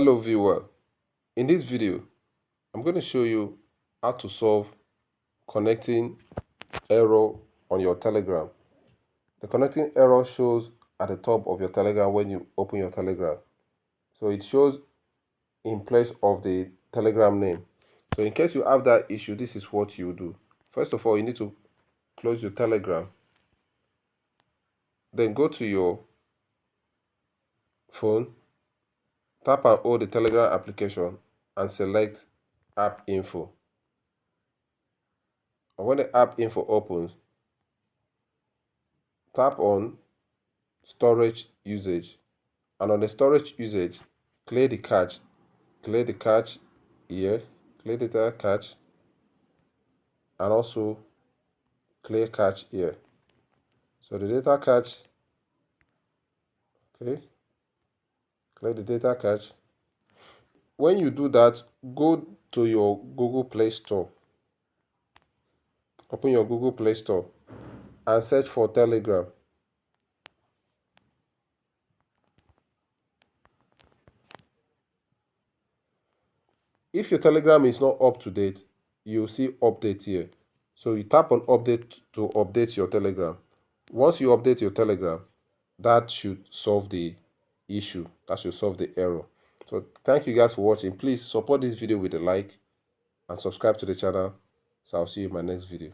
Hello viewer, in this video I'm going to show you how to solve connecting error on your Telegram. The connecting error shows at the top of your Telegram when you open your Telegram. So it shows in place of the Telegram name. So in case you have that issue, this is what you do. First of all, you need to close your Telegram. Then go to your phone, tap and hold the Telegram application and select app info. And when the app info opens, tap on storage usage, and on the storage usage clear the cache here, clear data cache, and also clear cache here. So the data cache, okay, clear the data cache. When you do that, go to your Google Play Store, open your Google Play Store and search for Telegram. If your Telegram is not up to date, you'll see update here. So you tap on update to update your Telegram. Once you update your Telegram, that should solve the issue. That should solve the error. So thank you guys for watching. Please support this video with a like and subscribe to the channel. So I'll see you in my next video.